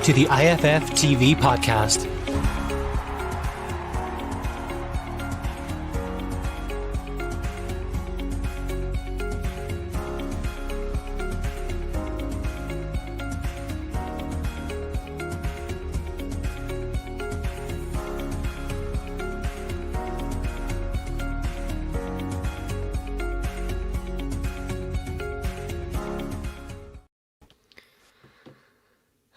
to the IFF TV podcast.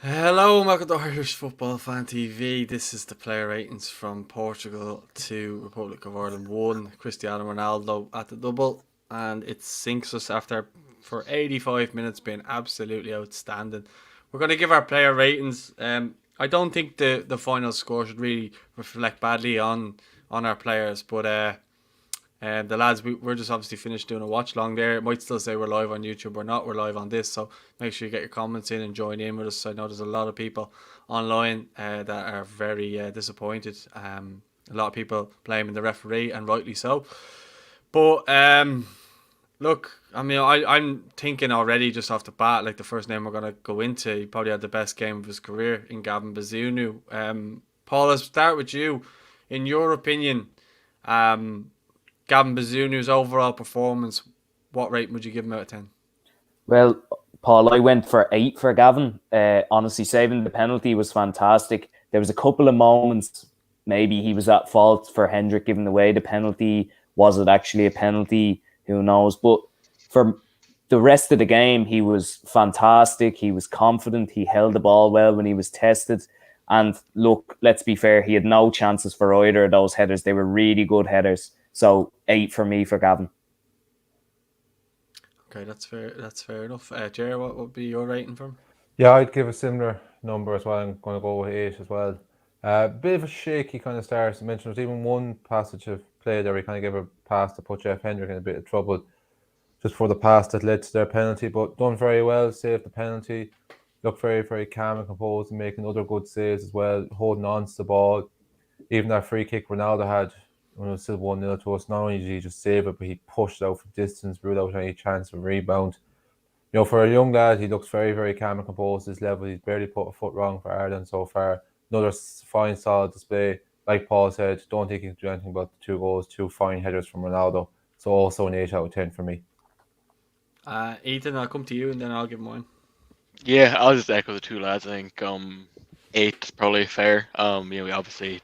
Hello, welcome to Irish Football Fan TV. This is the player ratings from Portugal to Republic of Ireland 1. Cristiano Ronaldo at the double, and it sinks us after for 85 minutes being absolutely outstanding. We're going to give our player ratings. I don't think the final score should really reflect badly on our players, but the lads, we're just obviously finished doing a watch long there. It might still say we're live on YouTube or not. We're live on this, so make sure you get your comments in and join in with us. I know there's a lot of people online that are very disappointed. A lot of people blaming the referee, and rightly so. But look, I mean, I'm thinking already just off the bat, like the first name we're going to go into, he probably had the best game of his career in Gavin Bazunu. Paul, let's start with you. In your opinion, Gavin Bazunu's overall performance, what rate would you give him out of 10? Well, Paul, I went for 8 for Gavin. Honestly, saving the penalty was fantastic. There was a couple of moments, maybe he was at fault for Hendrick giving away the penalty. Was it actually a penalty? Who knows? But for the rest of the game, he was fantastic. He was confident. He held the ball well when he was tested. And look, let's be fair, he had no chances for either of those headers. They were really good headers. So 8 for me for Gavin. Okay, that's fair. That's fair enough. Jerry, what would be your rating for him? Yeah, I'd give a similar number as well. I'm going to go with 8 as well. Bit of a shaky kind of start. I mentioned there's even one passage of play there where he kind of gave a pass to put Jeff Hendrick in a bit of trouble just for the pass that led to their penalty, but done very well, saved the penalty, looked very, very calm and composed and making other good saves as well, holding on to the ball. Even that free kick Ronaldo had when it was still 1-0 to us, not only did he just save it, but he pushed it out from distance, ruled out any chance of rebound. You know, for a young lad, he looks very, very calm and composed at this level. He's barely put a foot wrong for Ireland so far. Another fine, solid display. Like Paul said, don't think he can do anything about the 2 goals, 2 fine headers from Ronaldo. So also an 8 out of 10 for me. Ethan, I'll come to you and then I'll give mine. Yeah, I'll just echo the 2 lads. I think 8 is probably fair. We obviously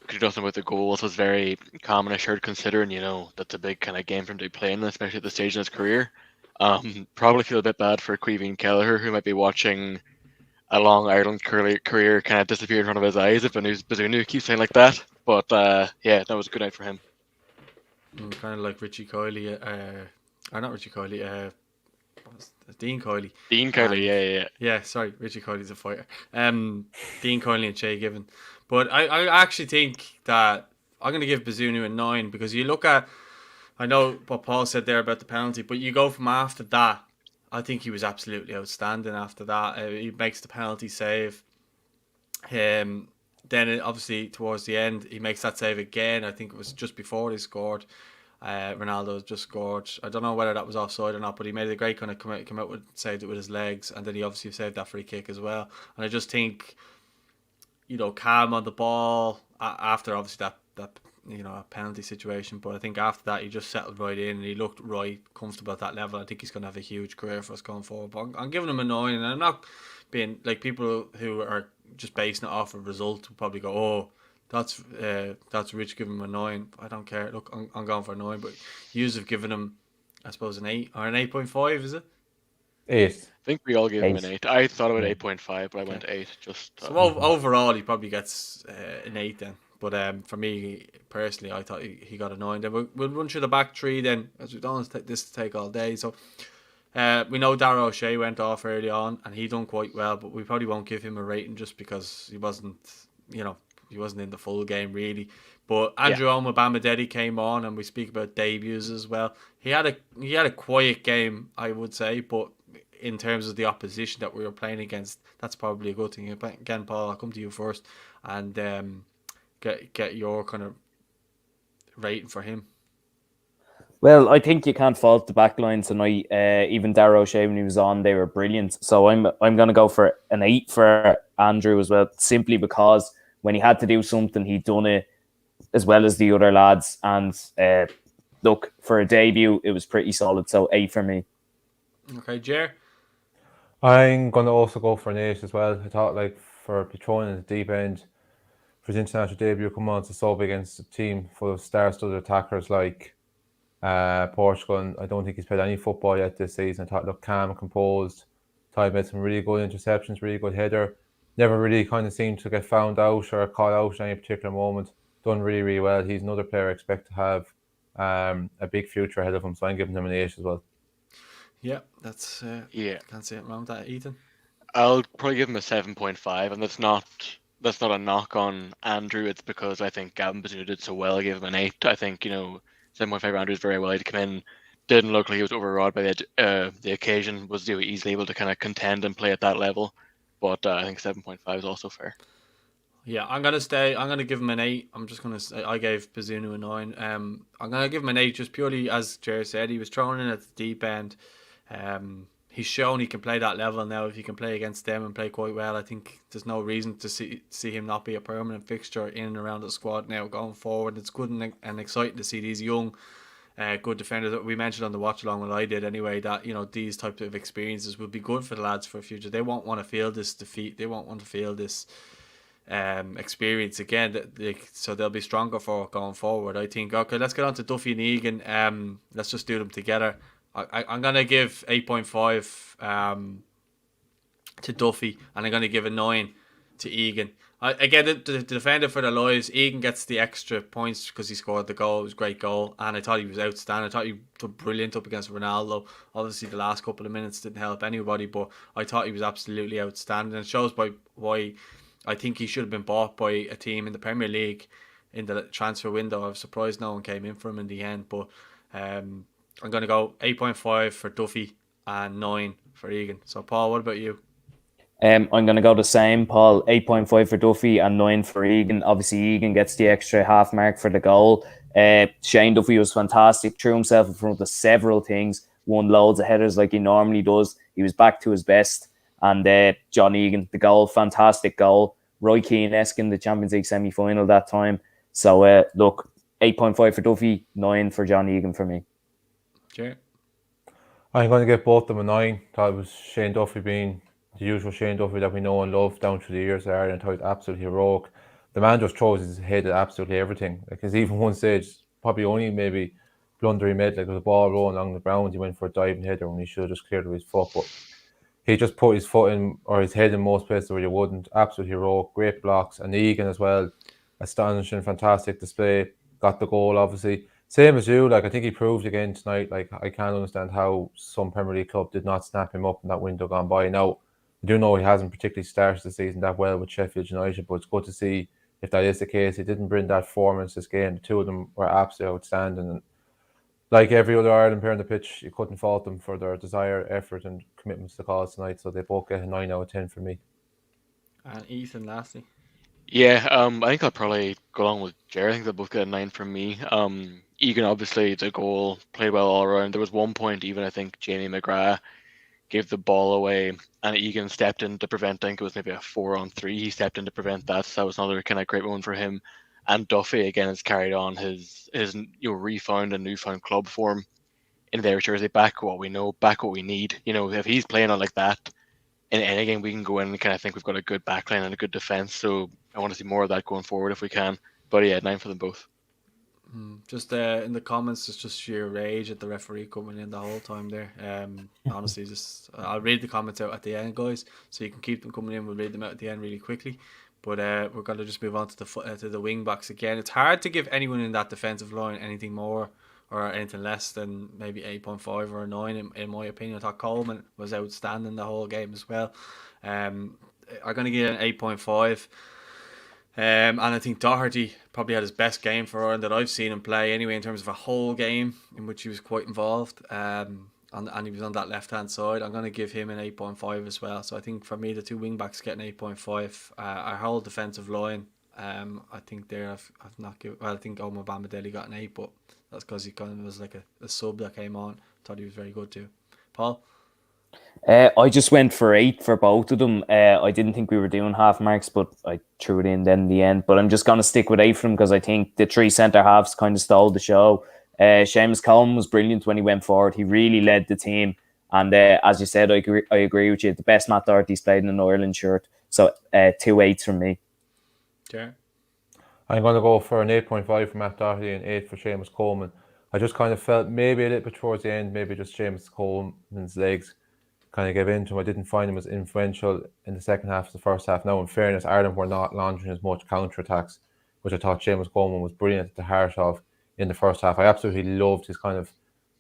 could do nothing with the goals. Was very calm and assured, considering that's a big kind of game for him to be playing, especially at this stage in his career. Probably feel a bit bad for Caoimhín Kelleher, who might be watching a long Ireland career kind of disappear in front of his eyes if Bazunu keeps saying like that. But yeah, that was a good night for him. Kind of like Richie Coyley, or not Richie Coyley, Dean Coyley. Dean Coyley, yeah. Yeah, sorry, Richie Coyley's a fighter. Dean Coyley and Shay Given. But I actually think that I'm going to give Bazunu a 9 because you look at, I know what Paul said there about the penalty, but you go from after that, I think he was absolutely outstanding after that. He makes the penalty save. Then obviously towards the end, he makes that save again. I think it was just before they scored. Ronaldo just scored. I don't know whether that was offside or not, but he made a great kind of come out with, saved it with his legs, and then he obviously saved that free kick as well. And I just think, calm on the ball after obviously that a penalty situation, but I think after that he just settled right in and he looked right comfortable at that level. I think he's going to have a huge career for us going forward. But I'm giving him a 9, and I'm not being like people who are just basing it off a result will probably go, oh, that's Rich giving him a 9. I don't care. Look, I'm going for a 9, but yous have given him, I suppose, an 8 or an 8.5, is it? 8. I think we all gave him an 8. I thought about 8.5, but I went 8. So overall, he probably gets an 8 then. But for me personally, I thought he got a 9. Then we'll run through the back 3 then, as we don't want this to take all day. So we know Darragh O'Shea went off early on and he done quite well, but we probably won't give him a rating just because he wasn't in the full game really. But Andrew Omobamidele came on, and we speak about debuts as well. He had a quiet game, I would say, but in terms of the opposition that we were playing against, that's probably a good thing. Again, Paul, I'll come to you first and get your kind of rating for him. Well, I think you can't fault the back line tonight. Even Darrow O'Shea, when he was on, they were brilliant. So I'm going to go for an 8 for Andrew as well, simply because when he had to do something, he'd done it as well as the other lads. And look, for a debut, it was pretty solid. So 8 for me. Okay, Jer. I'm going to also go for an 8 as well. I thought, like, for Patron in the deep end, for his international debut, come on to sub against a team full of star-studded attackers like Portugal. And I don't think he's played any football yet this season. I thought, look, calm, composed. Thought he made some really good interceptions, really good header. Never really kind of seemed to get found out or caught out at any particular moment. Done really, really well. He's another player I expect to have a big future ahead of him. So I'm giving him an 8 as well. Yeah, that's can't say it wrong with that, Ethan. I'll probably give him a 7.5, and that's not a knock on Andrew. It's because I think Gavin Bazunu did so well. I gave him an 8. I think 7.5 Andrew is very well. He came in, didn't look like he was overawed by the occasion. Was easily able to kind of contend and play at that level. But I think 7.5 is also fair. Yeah, I'm gonna give him an 8. I'm just gonna say I gave Bazunu a 9. I'm gonna give him an 8 just purely as Jerry said. He was thrown in at the deep end. He's shown he can play that level now. If he can play against them and play quite well, I think there's no reason to see him not be a permanent fixture in and around the squad now going forward. It's good and exciting to see these young, good defenders that we mentioned on the watch along. What I did anyway, that these types of experiences will be good for the lads for the future. They won't want to feel this defeat. They won't want to feel this experience again. So they'll be stronger for it going forward, I think. Okay, let's get on to Duffy and Egan. Let's just do them together. I'm going to give 8.5 to Duffy, and I'm going to give a 9 to Egan. Again, the defender for the lives, Egan gets the extra points because he scored the goal. It was a great goal, and I thought he was outstanding. I thought he did brilliant up against Ronaldo. Obviously, the last couple of minutes didn't help anybody, but I thought he was absolutely outstanding. And it shows why I think he should have been bought by a team in the Premier League in the transfer window. I was surprised no one came in for him in the end, but I'm going to go 8.5 for Duffy and 9 for Egan. So, Paul, what about you? I'm going to go the same, Paul. 8.5 for Duffy and 9 for Egan. Obviously, Egan gets the extra half mark for the goal. Shane Duffy was fantastic, threw himself in front of several things, won loads of headers like he normally does. He was back to his best. And John Egan, the goal, fantastic goal. Roy Keane-esque in the Champions League semi-final that time. So, look, 8.5 for Duffy, 9 for John Egan for me. Sure. I'm going to give both of them a 9. Thought it was Shane Duffy being the usual Shane Duffy that we know and love down through the years there, and thought it was absolutely heroic. The man just throws his head at absolutely everything. Like, there's even one stage, probably only maybe blunder he made, like with the ball rolling along the ground, he went for a diving header when he should have just cleared with his foot. But he just put his foot in, or his head in most places where you wouldn't. Absolutely heroic, great blocks. And Egan as well, astonishing, fantastic display. Got the goal, obviously. Same as you, like, I think he proved again tonight. Like, I can't understand how some Premier League club did not snap him up in that window gone by. Now, I do know he hasn't particularly started the season that well with Sheffield United, but it's good to see if that is the case. He didn't bring that performance this game. The two of them were absolutely outstanding. And like every other Ireland player on the pitch, you couldn't fault them for their desire, effort, and commitment to the cause tonight. So they both get a 9 out of 10 for me. And Ethan, lastly. Yeah, I think I'll probably go along with Jerry. I think they'll both get a 9 from me. Egan, obviously, the goal, played well all around. There was one point, even I think Jamie Mcgrath gave the ball away, and Egan stepped in to prevent. I think it was maybe a 4-on-3. He stepped in to prevent that. So that was another kind of great one for him. And Duffy again has carried on his refound and newfound club form in their jersey. Back what we know, back what we need. If he's playing on like that in any game, we can go in and kind of think we've got a good backline and a good defense. So I want to see more of that going forward if we can. But yeah, 9 for them both. Just in the comments, it's just sheer rage at the referee coming in the whole time there. Honestly, just I'll read the comments out at the end, guys, so you can keep them coming in. We'll read them out at the end really quickly. But we're going to just move on to the wing backs again. It's hard to give anyone in that defensive line anything more or anything less than maybe 8.5 or a 9 in my opinion. I thought Coleman was outstanding the whole game as well. I'm going to give it an 8.5. And I think Doherty probably had his best game for Ireland that I've seen him play anyway, in terms of a whole game in which he was quite involved. And he was on that left-hand side. I'm going to give him an 8.5 as well. So I think for me, the two wing-backs get an 8.5. Our whole defensive line I think there I've not given. Well, I think Omar Bamidele got an 8, but that's because he kind of was like a sub that came on. Thought he was very good too. Paul. I just went for 8 for both of them. I didn't think we were doing half marks, but I threw it in then in the end. But I'm just going to stick with 8 for them because I think the 3 centre halves kind of stole the show. Seamus Coleman was brilliant when he went forward. He really led the team. And as you said, I agree with you. The best Matt Doherty's played in an Ireland shirt. So 2 8s from me. Sure. I'm going to go for an 8.5 for Matt Doherty and 8 for Seamus Coleman. I just kind of felt maybe a little bit towards the end, maybe just Seamus Coleman's legs kind of gave in to him. I didn't find him as influential in the second half as the first half. Now, in fairness, Ireland were not launching as much counter-attacks, which I thought Seamus Coleman was brilliant at the heart of in the first half. I absolutely loved his kind of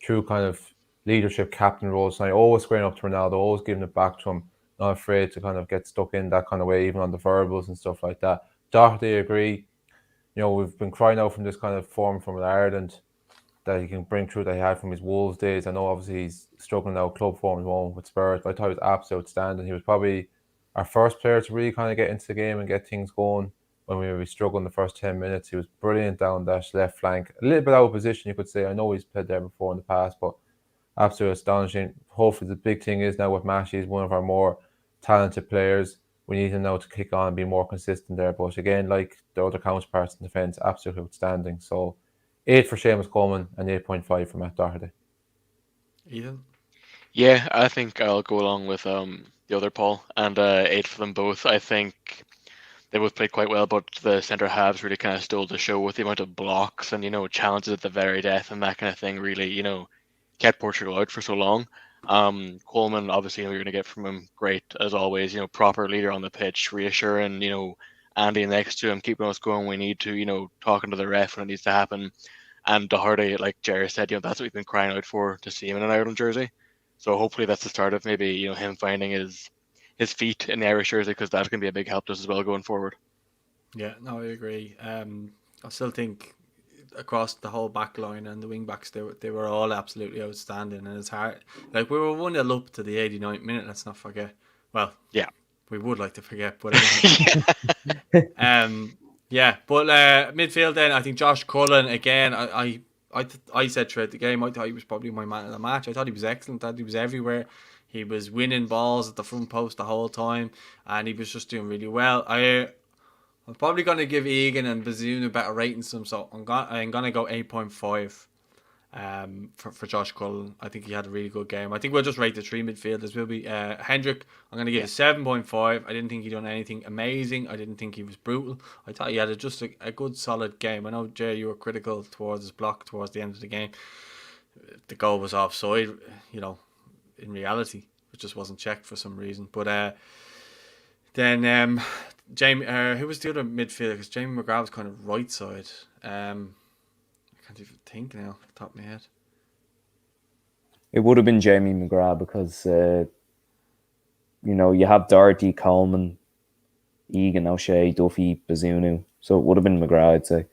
true kind of leadership captain role. So always squaring up to Ronaldo, always giving it back to him, not afraid to kind of get stuck in that kind of way, even on the verbals and stuff like that. Doherty, I agree. We've been crying out from this kind of form from Ireland that he can bring through that he had from his Wolves days. I know obviously he's struggling now club form at the moment with Spurs, but I thought he was absolutely outstanding. He was probably our first player to really kind of get into the game and get things going when we were struggling the first 10 minutes. He was brilliant down that left flank. A little bit out of position, you could say. I know he's played there before in the past, but absolutely astonishing. Hopefully the big thing is now with Mashi, he's one of our more talented players. We need him now to kick on and be more consistent there. But again, like the other counterparts in defence, absolutely outstanding. So 8 for Seamus Coleman and 8.5 for Matt Doherty. Ethan? Yeah, I think I'll go along with the other Paul and 8 for them both. I think they both played quite well, but the centre halves really kind of stole the show with the amount of blocks and, challenges at the very death and that kind of thing really, kept Portugal out for so long. Coleman, obviously, you're going to get from him great as always, proper leader on the pitch, reassuring, Andy next to him, keeping us going when we need to, talking to the ref when it needs to happen. And Doherty, like Jerry said, that's what we've been crying out for, to see him in an Ireland jersey. So hopefully that's the start of maybe, him finding his feet in the Irish jersey, because that's going to be a big help to us as well going forward. Yeah, no, I agree. I still think across the whole back line and the wing backs, they were all absolutely outstanding, and it's hard. Like, we were 1-0 up to the 89th minute, let's not forget. Well, yeah, we would like to forget, but yeah. But midfield then, I think Josh Cullen again. I said throughout the game, I thought he was probably my man of the match. I thought he was excellent. I thought he was everywhere. He was winning balls at the front post the whole time, and he was just doing really well. I'm probably going to give Egan and Bazunu better ratings than him, so I'm going to go 8.5 for Josh Cullen. I think he had a really good game. I think we'll just rate the 3 midfielders. Will be Hendrick. I'm going to give it 7.5. I didn't think he done anything amazing. I didn't think he was brutal. I thought he had just a good solid game. I know, Jay, you were critical towards his block towards the end of the game. The goal was offside, in reality. It just wasn't checked for some reason. But then Jamie, who was the other midfielder? Because Jamie Mcgraw was kind of right side. I can't even think now off the top of my head. It would have been Jamie Mcgrath because, you have Doherty, Coleman, Egan, O'Shea, Duffy, Bazunu. So it would have been Mcgrath, I'd say.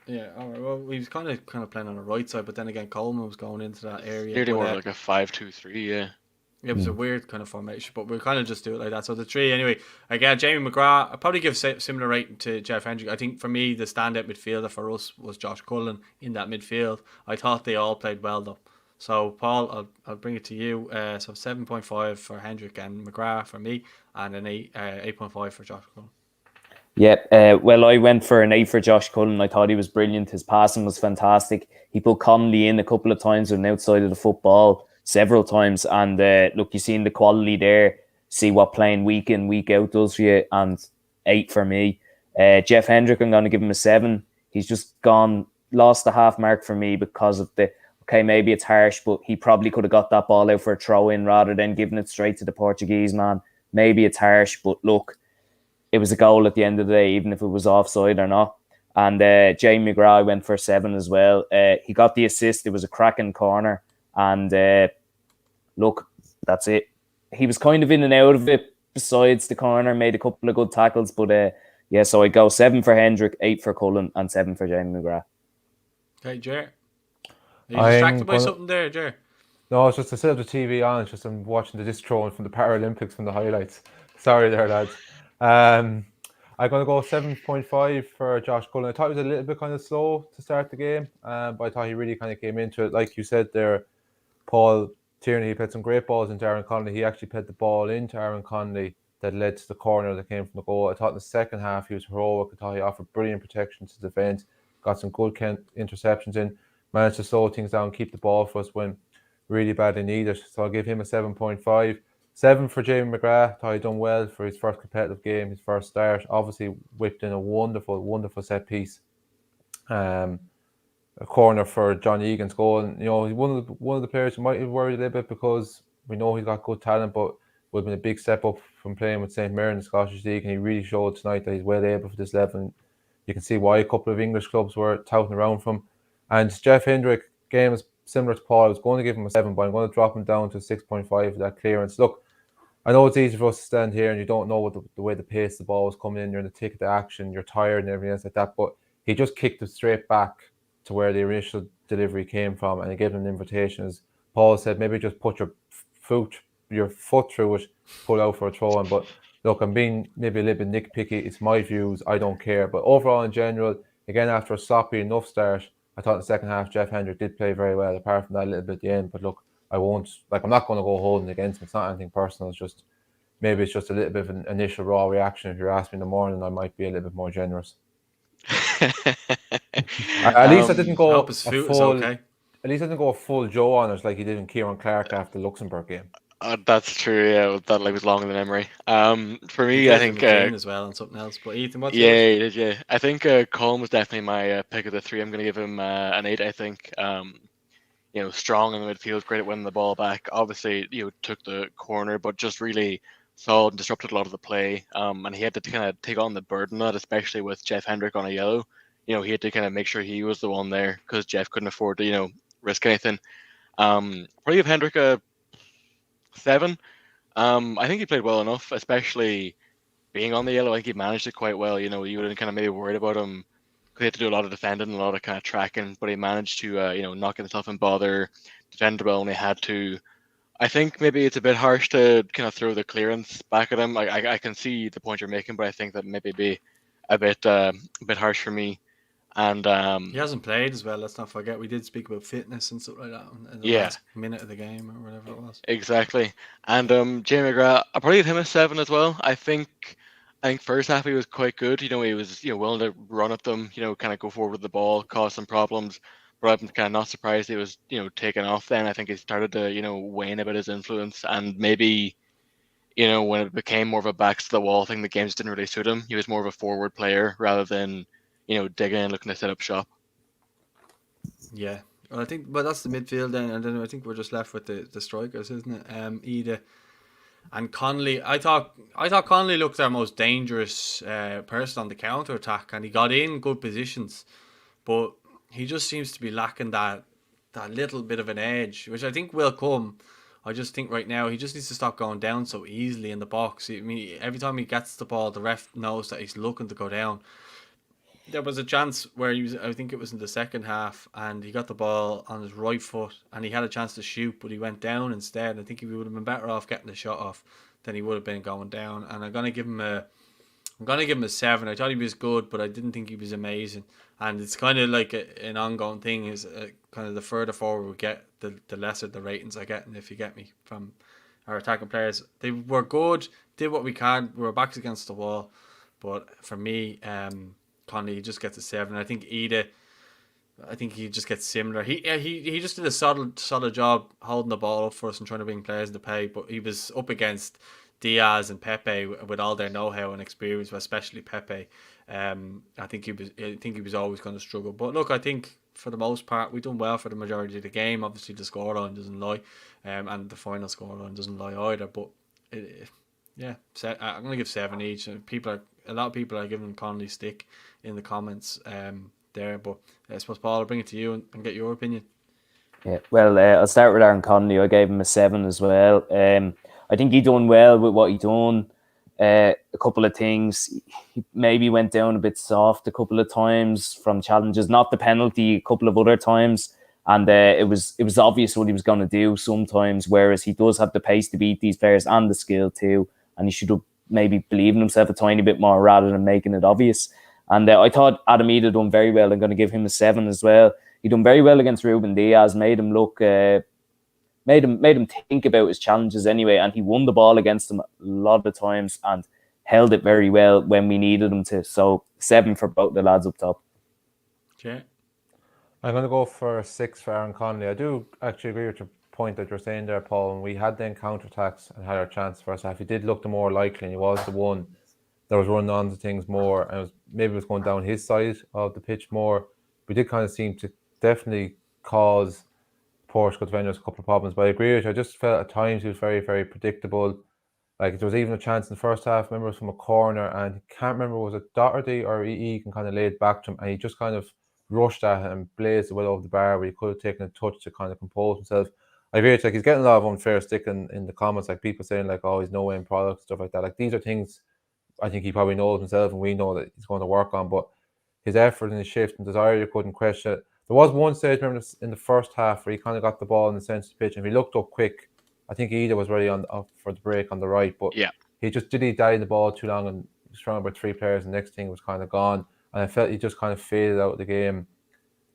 Yeah, all right. Well, he was kind of playing on the right side, but then again, Coleman was going into that area. Nearly more like a 5-2-3, yeah. It was a weird kind of formation, but we'll kind of just do it like that. So the 3, anyway. Again, Jamie Mcgrath, I'd probably give similar rating to Jeff Hendrick. I think for me, the standout midfielder for us was Josh Cullen in that midfield. I thought they all played well, though. So, Paul, I'll bring it to you. So 7.5 for Hendrick and Mcgrath for me, and an 8.5 for Josh Cullen. Yeah, well, I went for an 8 for Josh Cullen. I thought he was brilliant. His passing was fantastic. He put Conley in a couple of times with an outside of the football, several times. And look, you've seen the quality there. See what playing week in, week out does for you. And 8 for me. Jeff Hendrick, I'm going to give him a 7. He's just lost the half mark for me because of okay, maybe it's harsh, but he probably could have got that ball out for a throw-in rather than giving it straight to the Portuguese man. Maybe it's harsh, but look, it was a goal at the end of the day, even if it was offside or not. And Jamie Mcgraw went for 7 as well. He got the assist. It was a cracking corner. And look, that's it. He was kind of in and out of it besides the corner, made a couple of good tackles. But yeah, so I go 7 for Hendrick, 8 for Cullen, and 7 for Jamie Mcgraw. Okay, Jer. Are you distracted by something there, Jer? No, it's just I still have the TV on. It's just I'm watching the disc throwing from the Paralympics from the highlights. Sorry there, lads. I'm going to go 7.5 for Josh Cullen. I thought he was a little bit kind of slow to start the game, but I thought he really kind of came into it. Like you said there, Paul Tierney, he played some great balls into Aaron Conley. He actually played the ball into Aaron Conley that led to the corner that came from the goal. I thought in the second half he was heroic. I thought he offered brilliant protection to the defence, got some good interceptions in, managed to slow things down, keep the ball for us when really badly needed. So I'll give him a 7.5. 7 for Jamie Mcgrath. Thought he done well for his first competitive game, his first start. Obviously whipped in a wonderful set piece. A corner for John Egan's goal. And, you know, he's one of the players who might be worried a little bit because we know he's got good talent, but would have been a big step up from playing with St. Mirren in the Scottish League, and he really showed tonight that he's well able for this level. And you can see why a couple of English clubs were touting around from him. And Jeff Hendrick, game is similar to Paul. I was going to give him a 7, but I'm going to drop him down to 6.5 for that clearance. Look, I know it's easy for us to stand here and you don't know what the way the pace of the ball is coming in. You're in the thick of the action, you're tired and everything else like that. But he just kicked it straight back to where the initial delivery came from, and he gave him an invitation. As Paul said, maybe just put your foot through it, pull out for a throw in. But look, I'm being maybe a little bit nitpicky. It's my views. I don't care. But overall, in general, again, after a sloppy enough start, I thought in the second half, Jeff Hendrick did play very well, apart from that a little bit at the end. But look, I'm not going to go holding against him. It's not anything personal. It's just, maybe it's just a little bit of an initial raw reaction. If you're asking me in the morning, I might be a little bit more generous. At least I didn't go a full. Okay. At least I didn't go a full Joe on it like he did in Kieran Clark after the Luxembourg game. That's true. Yeah, that was long in the memory. For me, I think as well and something else. But Ethan, what's yours? Yeah. I think Coleman was definitely my pick of the 3. I'm going to give him an 8. I think. Strong in the midfield, great at winning the ball back. Obviously, took the corner, but just really solid and disrupted a lot of the play. And he had to kind of take on the burden of that, especially with Jeff Hendrick on a yellow. He had to kind of make sure he was the one there because Jeff couldn't afford to, risk anything. Probably give Hendrick a 7. I think he played well enough, especially being on the yellow. I think he managed it quite well. You would have kind of maybe worried about him because he had to do a lot of defending and a lot of kind of tracking, but he managed to, not get himself in bother, defend well when he had to. I think maybe it's a bit harsh to kind of throw the clearance back at him. I can see the point you're making, but I think that maybe be a bit harsh for me. And he hasn't played as well. Let's not forget we did speak about fitness and stuff like that in the last minute of the game or whatever it was. Exactly. And Jamie Mcgraw, I'll probably give him a 7 as well. I think first half he was quite good. He was willing to run at them. Kind of go forward with the ball, cause some problems. But I'm kind of not surprised he was taken off. Then I think he started to wane a bit his influence, and maybe when it became more of a backs to the wall thing, the games didn't really suit him. He was more of a forward player rather than digging and looking to set up shop. Yeah, well, I think, but that's the midfield then, and then I think we're just left with the strikers, isn't it? Ida and Connolly. I thought Connolly looked our most dangerous person on the counter attack, and he got in good positions, but he just seems to be lacking that little bit of an edge, which I think will come. I just think right now he just needs to stop going down so easily in the box. I mean, every time he gets the ball, the ref knows that he's looking to go down. There was a chance where I think it was in the second half, and he got the ball on his right foot and he had a chance to shoot, but he went down instead. I think he would have been better off getting the shot off than he would have been going down. And I'm gonna give him a 7. I thought he was good, but I didn't think he was amazing. And it's kind of like an ongoing thing. Is kind of the further forward we get, the lesser the ratings I get. And if you get me, from our attacking players, they were good, did what we can. We were backs against the wall, but for me, Conley just gets a 7. I think Ida, he just gets similar. He just did a solid job holding the ball up for us and trying to bring players into play. But he was up against Diaz and Pepe with all their know-how and experience, especially Pepe. I think he was always going to struggle. But look, I think for the most part we've done well for the majority of the game. Obviously the scoreline doesn't lie, and the final scoreline doesn't lie either. But I'm going to give 7 each. A lot of people are giving Conley stick in the comments there, but I suppose, Paul, I'll bring it to you and get your opinion. Yeah, well, I'll start with Aaron Conley. I gave him a 7 as well. I think he done well with what he done. A couple of things, he maybe went down a bit soft a couple of times from challenges, not the penalty, a couple of other times, and it was obvious what he was going to do sometimes. Whereas he does have the pace to beat these players and the skill too, and he should have maybe believe in himself a tiny bit more rather than making it obvious. And I thought Adam Ida done very well. I'm going to give him a 7 as well. He done very well against Ruben Diaz, made him look, made him think about his challenges anyway, and he won the ball against him a lot of times and held it very well when we needed him to. So 7 for both the lads up top. Okay. I'm going to go for 6 for Aaron Conley. I do actually agree with your point that you're saying there, Paul. When we had then counter-attacks and had our chance first half, he did look the more likely, and he was the one that was running on to things more, and maybe it was going down his side of the pitch more. We did kind of seem to definitely cause Portugal defenders a couple of problems, but I agree with you. I just felt at times he was very, very predictable. Like, there was even a chance in the first half, I remember it was from a corner, and I can't remember, was it Doherty or EE can kind of lay it back to him, and he just kind of rushed at it and blazed it well over the bar where he could have taken a touch to kind of compose himself. I agree, it's like he's getting a lot of unfair stick in the comments, like people saying like, oh, he's no end product, stuff like that. Like, these are things I think he probably knows himself and we know that he's going to work on, but his effort and his shift and desire, you couldn't question it. There was one stage, remember, in the first half where he kind of got the ball in the centre of the pitch, and if he looked up quick, I think Ida was ready up for the break on the right, but he just died the ball too long and was surrounded by 3 players, and the next thing was kind of gone, and I felt he just kind of faded out of the game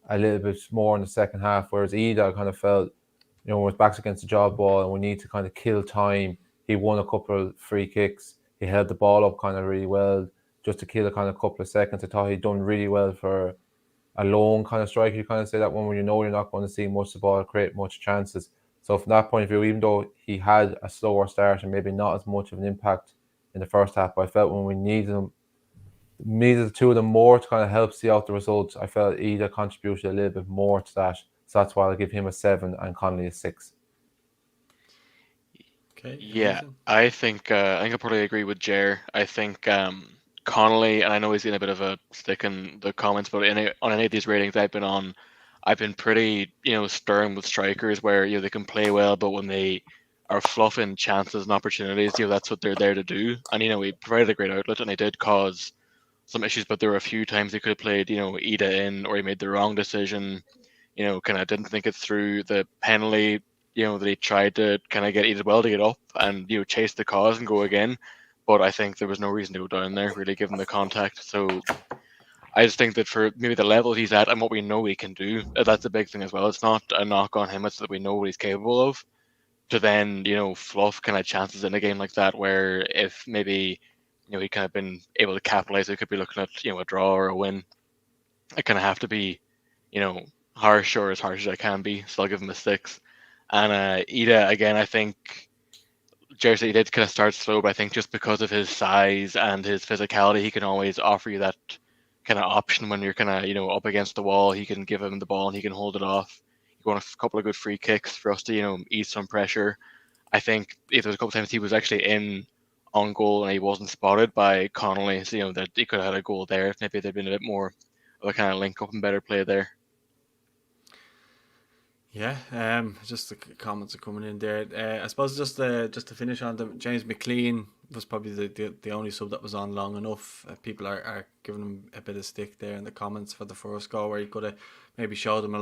a little bit more in the second half, whereas Ida, I kind of felt, you know, when his back's against the job ball and we need to kind of kill time, he won a couple of free kicks, he held the ball up kind of really well just to kill a kind of couple of seconds. I thought he'd done really well for a lone kind of striker. You kind of say that one when you know you're not going to see much of the ball, create much chances. So from that point of view, even though he had a slower start and maybe not as much of an impact in the first half, but I felt when we needed the two of them more to kind of help see out the results, I felt Ida contributed a little bit more to that. So that's why I'll give him a 7 and Conley a 6. Okay. Yeah, I think I'll probably agree with Jer. I think Connolly, and I know he's in a bit of a stick in the comments, but on any of these ratings I've been on, I've been pretty, stern with strikers where, they can play well, but when they are fluffing chances and opportunities, that's what they're there to do. And, he provided a great outlet and he did cause some issues, but there were a few times he could have played, Ida in, or he made the wrong decision, kind of didn't think it through. The penalty, that he tried to kind of get Ida well to get up and, chase the cause and go again. But I think there was no reason to go down there, really, given the contact. So I just think that for maybe the level he's at and what we know he can do, that's a big thing as well. It's not a knock on him, it's that we know what he's capable of. To then, fluff kind of chances in a game like that where if maybe, he kind of been able to capitalize, we could be looking at, a draw or a win. I kind of have to be, harsh or as harsh as I can be. So I'll give him a 6. And Ida, again, I think Jersey did kind of start slow, but I think just because of his size and his physicality, he can always offer you that kind of option when you're kind of, up against the wall. He can give him the ball and he can hold it off. He won a couple of good free kicks for us to, ease some pressure. I think if there was a couple of times he was actually in on goal and he wasn't spotted by Connolly, so, that he could have had a goal there if maybe there'd been a bit more of a kind of link up and better play there. Yeah, just the comments are coming in there. I suppose just to finish on them, James Mclean was probably the only sub that was on long enough. People are giving him a bit of stick there in the comments for the first goal where he could have maybe showed him the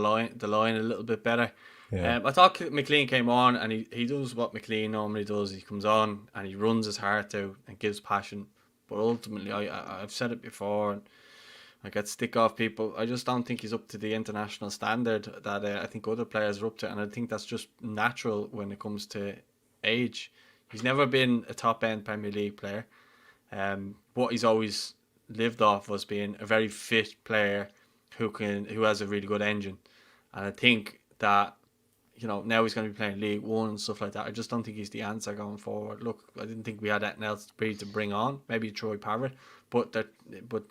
line a little bit better. Yeah. I thought Mclean came on and he does what Mclean normally does. He comes on and he runs his heart out and gives passion. But ultimately, I've said it before, and I get stick off people. I just don't think he's up to the international standard that I think other players are up to, and I think that's just natural when it comes to age. He's never been a top end Premier League player. What he's always lived off was being a very fit player who has a really good engine, and I think that now he's going to be playing League One and stuff like that. I just don't think he's the answer going forward. Look, I didn't think we had anything else to bring on. Maybe Troy Parrott, but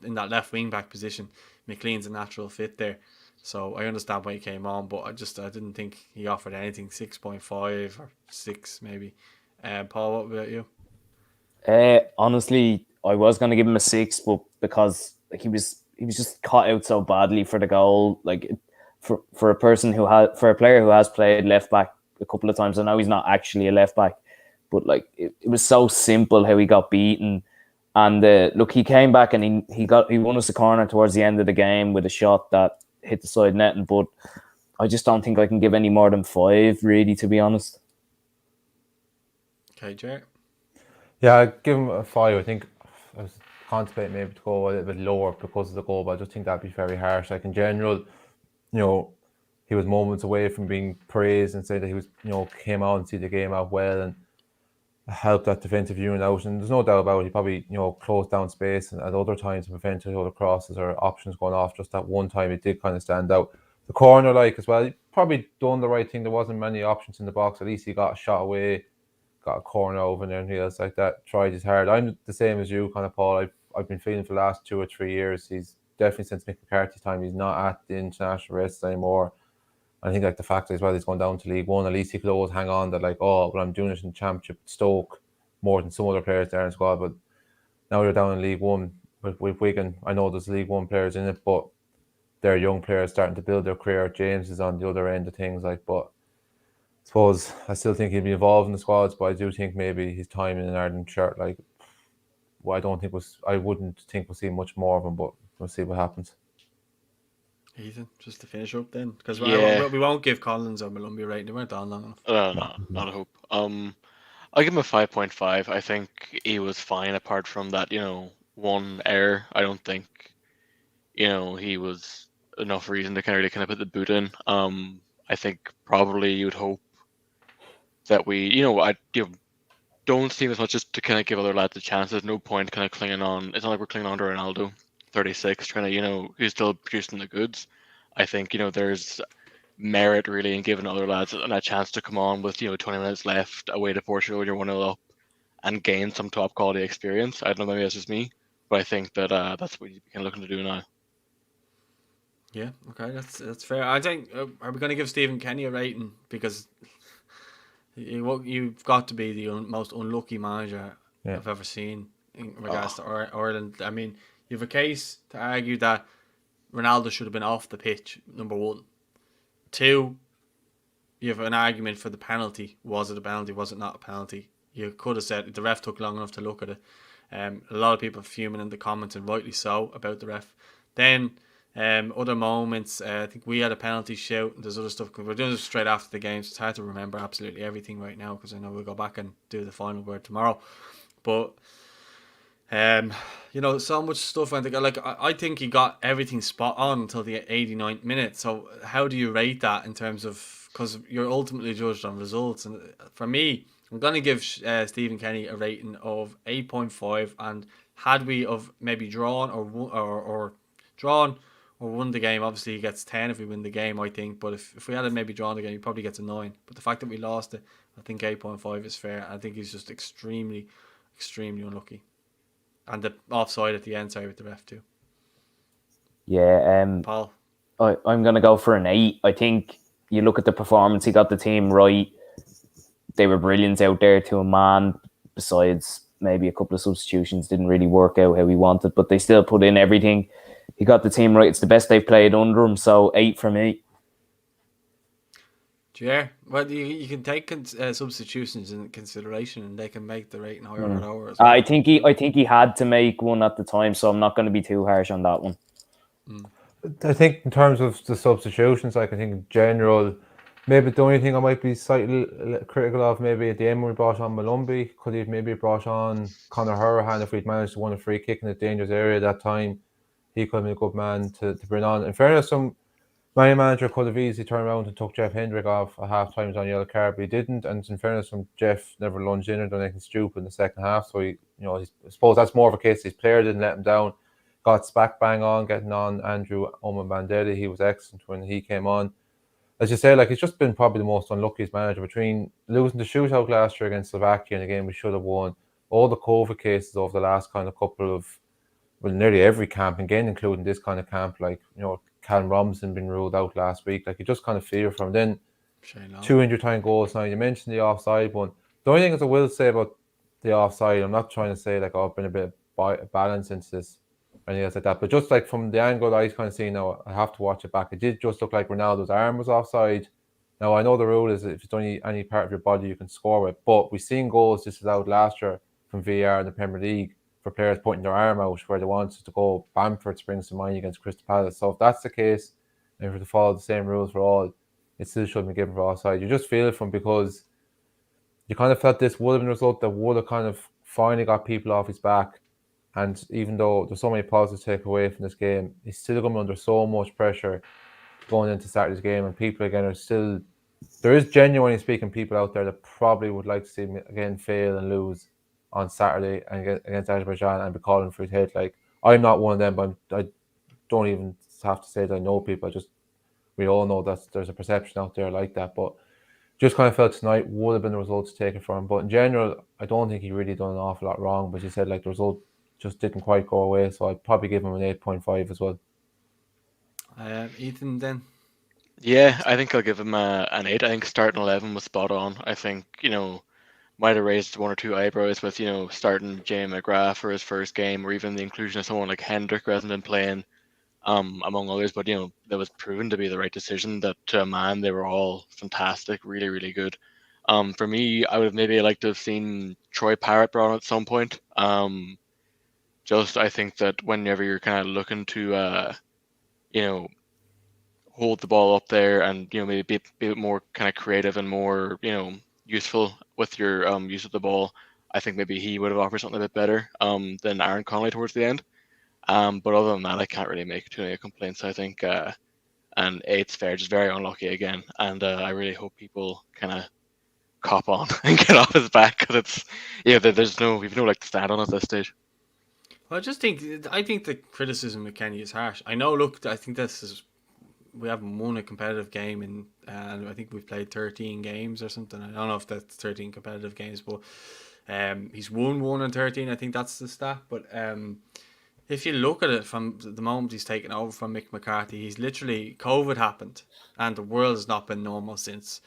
in that left wing back position, Mclean's a natural fit there. So I understand why he came on, but I didn't think he offered anything. 6.5 or 6 maybe. Paul, what about you? Honestly, I was going to give him a 6, but because he was just caught out so badly for the goal, for a player who has played left back a couple of times. I know he's not actually a left back, but it was so simple how he got beaten. And look, he came back and he won us a corner towards the end of the game with a shot that hit the side netting. But I just don't think I can give any more than 5, really, to be honest. Okay, Jared. Yeah, I'd give him a 5. I think I was contemplating maybe to go a little bit lower because of the goal, but I just think that'd be very harsh. Like in general, he was moments away from being praised and said that he was, came out and see the game out well and helped that defensive unit out. And there's no doubt about it. He probably, closed down space and at other times prevented other crosses or options going off. Just that one time it did kind of stand out. The corner, like as well, he probably done the right thing. There wasn't many options in the box. At least he got a shot away, got a corner over there and anything else like that. Tried his hard. I'm the same as you, kind of, Paul. I've been feeling for the last 2 or 3 years. He's definitely since Mick McCarthy's time. He's not at the international races anymore. I think like the fact as well he's gone down to League One, at least he could always hang on that like, I'm doing it in the Championship at Stoke more than some other players there in the squad. But now they're down in League One with Wigan. I know there's League One players in it, but they're young players starting to build their career. James is on the other end of things, like, but I suppose I still think he'll be involved in the squads, but I do think maybe his time in an Ireland shirt, like, I wouldn't think we'll see much more of him, but we'll see what happens. Ethan, just to finish up then, because we won't give Collins or Malumbi rating. They weren't on long enough. No, not a hope. I'll give him a 5.5. I think he was fine apart from that, one error. I don't think, he was enough reason to kind of put the boot in. I think probably you'd hope that we, don't seem as much just to kind of give other lads a chance. There's no point kind of clinging on. It's not like we're clinging on to Ronaldo, 36, trying to, who's still producing the goods. I think, there's merit really in giving other lads a chance to come on with 20 minutes left away to Portugal when you're 1-0 up and gain some top quality experience. I don't know, maybe that's just me, but I think that that's what you're kind of looking to do now. Yeah, okay, that's fair. I think are we going to give Stephen Kenny a rating, because you've got to be the most unlucky manager I've ever seen in regards to Ireland. I mean, you have a case to argue that Ronaldo should have been off the pitch, number one. 2, you have an argument for the penalty. Was it a penalty? Was it not a penalty? You could have said the ref took long enough to look at it. A lot of people fuming in the comments, and rightly so, about the ref. Then other moments, I think we had a penalty shout. There's other stuff, because we're doing this straight after the game, so it's hard to remember absolutely everything right now, because I know we'll go back and do the final word tomorrow. But so much stuff. I think he got everything spot on until the 89th minute. So how do you rate that in terms of, because you're ultimately judged on results? And for me, I'm going to give Stephen Kenny a rating of 8.5. And had we of maybe drawn or won the game, obviously he gets 10 if we win the game, I think. But if we had maybe drawn the game, he probably gets a 9. But the fact that we lost it, I think 8.5 is fair. I think he's just extremely, extremely unlucky. And the offside at the end, sorry, with the ref too. Yeah, Paul? I'm going to go for an 8. I think you look at the performance, he got the team right. They were brilliant out there to a man. Besides, maybe a couple of substitutions didn't really work out how he wanted, but they still put in everything. He got the team right. It's the best they've played under him, so 8 for me. Yeah, well, you can take substitutions in consideration, and they can make the rating higher or lower as well. I think he had to make one at the time, so I'm not going to be too harsh on that one. I think in terms of the substitutions, like, I think in general, maybe the only thing I might be slightly critical of, maybe at the end when we brought on Malumbi, could he have maybe brought on Conor Hourhan if we'd managed to win a free kick in a dangerous area at that time? He could have been a good man to bring on. In fairness, my manager could have easily turned around and took Jeff Hendrick off at half times on yellow card, but he didn't. And in fairness, Jeff never lunged in or done anything stupid in the second half. So I suppose that's more of a case his player didn't let him down. Got back bang on, getting on Andrew Oman-Bandetti. He was excellent when he came on. As you say, like, he's just been probably the most unluckiest manager, between losing the shootout last year against Slovakia in a game we should have won, all the COVID cases over the last kind of couple of, nearly every camp, again, including this kind of camp, like, Callum Robinson being ruled out last week. Like, you just kind of fear from then. 2 injury time goals. Now, you mentioned the offside one. The only thing I will say about the offside, I'm not trying to say like, I've been a bit of balance into this or anything else like that, but just like from the angle I kind of see now, I have to watch it back. It did just look like Ronaldo's arm was offside. Now, I know the rule is if it's only any part of your body you can score with, but we've seen goals just allowed last year from VAR in the Premier League for players putting their arm out where they wanted to go. Bamford springs to mind against Crystal Palace. So if that's the case, and if we follow the same rules for all, it still shouldn't be given for offside. You just feel it from, because you kind of felt this would have been a result that would have kind of finally got people off his back. And even though there's so many positives to take away from this game, he's still going to be under so much pressure going into Saturday's game. And people, again, are still... There is genuinely speaking people out there that probably would like to see him again fail and lose on Saturday and against Azerbaijan and be calling for his head. Like, I'm not one of them, but I don't even have to say that I know people. We all know that there's a perception out there like that. But just kind of felt tonight would have been the result to take it for him. But in general, I don't think he really done an awful lot wrong. But you said, like, the result just didn't quite go away. So I'd probably give him an 8.5 as well. Ethan, then? Yeah, I think I'll give him an 8. I think starting 11 was spot on. I think, might have raised one or two eyebrows with, starting Jamie Mcgrath for his first game, or even the inclusion of someone like Hendrick who hasn't been playing, among others. But, that was proven to be the right decision. That to a man, they were all fantastic, really, really good. For me, I would have maybe liked to have seen Troy Parrott brought on at some point. I think that whenever you're kind of looking to, hold the ball up there and maybe be a bit more kind of creative and more useful with your use of the ball, I think maybe he would have offered something a bit better than Aaron Connolly towards the end. But other than that, I can't really make too many complaints. I think and 8's fair, just very unlucky again, and I really hope people kind of cop on and get off his back, because we've no leg to stand on at this stage. Well, I think the criticism of Kenny is harsh. I know. Look, I think we haven't won a competitive game and I think we've played 13 games or something. I don't know if that's 13 competitive games, but he's won 1 in 13. I think that's the stat. But if you look at it from the moment he's taken over from Mick McCarthy, he's literally... COVID happened and the world has not been normal since.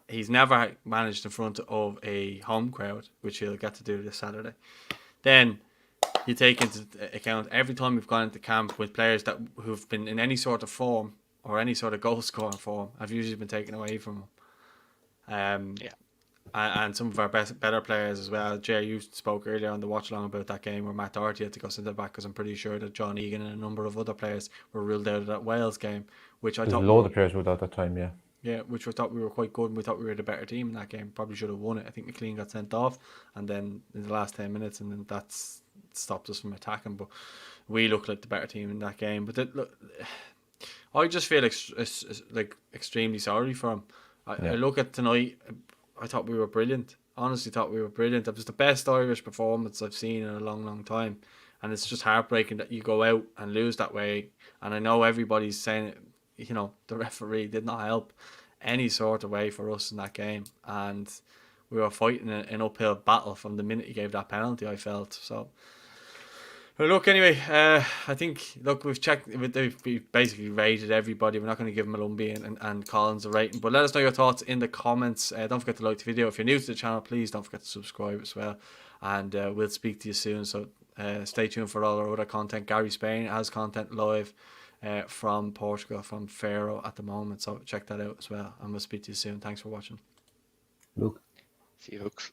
He's never managed in front of a home crowd, which he'll get to do this Saturday. Then you take into account every time we've gone into camp with players who've been in any sort of form or any sort of goal scoring form, have usually been taken away from him. And some of our better players as well. Jay, you spoke earlier on the watch along about that game where Matt Doherty had to go centre back, because I'm pretty sure that John Egan and a number of other players were ruled out of that Wales game, which There's a load of players ruled out that time, yeah. Yeah, which we thought we were quite good, and we thought we were the better team in that game. Probably should have won it. I think Mclean got sent off, and then in the last 10 minutes, and then that's stopped us from attacking. But we looked like the better team in that game. But I just feel like extremely sorry for him. I look at tonight, I thought we were brilliant. Honestly, thought we were brilliant. It was the best Irish performance I've seen in a long, long time. And it's just heartbreaking that you go out and lose that way. And I know everybody's saying, the referee did not help any sort of way for us in that game. And we were fighting an uphill battle from the minute he gave that penalty, I felt. So, but look, anyway, I think, we've checked, we've basically rated everybody. We're not going to give Malumbi and Collins a rating, but let us know your thoughts in the comments. Don't forget to like the video. If you're new to the channel, please don't forget to subscribe as well. And we'll speak to you soon. So stay tuned for all our other content. Gary Spain has content live from Portugal, from Faro at the moment. So check that out as well. And we'll speak to you soon. Thanks for watching. Look. See you, hooks.